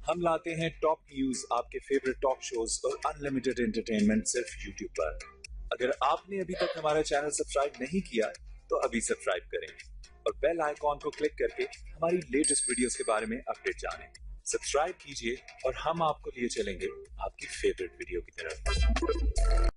हम लाते हैं top news, आपके फेवरेट टॉक शोज और अनलिमिटेड एंटरटेनमेंट सिर्फ यूट्यूब पर। अगर आपने अभी तक हमारा चैनल सब्सक्राइब नहीं किया तो अभी सब्सक्राइब करें और बेल आइकॉन को क्लिक करके हमारी लेटेस्ट वीडियोस के बारे में अपडेट जानें। सब्सक्राइब कीजिए और हम आपको लिए चलेंगे आपकी फेवरेट वीडियो की तरफ।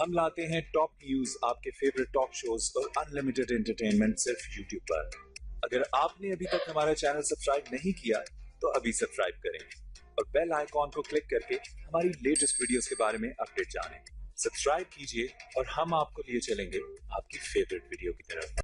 हम लाते हैं टॉप न्यूज, आपके फेवरेट टॉक शोज और अनलिमिटेड एंटरटेनमेंट सिर्फ यूट्यूब पर। अगर आपने अभी तक हमारा चैनल सब्सक्राइब नहीं किया तो अभी सब्सक्राइब करें और बेल आइकॉन को क्लिक करके हमारी लेटेस्ट वीडियोस के बारे में अपडेट जानें। सब्सक्राइब कीजिए और हम आपको लिए चलेंगे आपकी फेवरेट वीडियो की तरफ।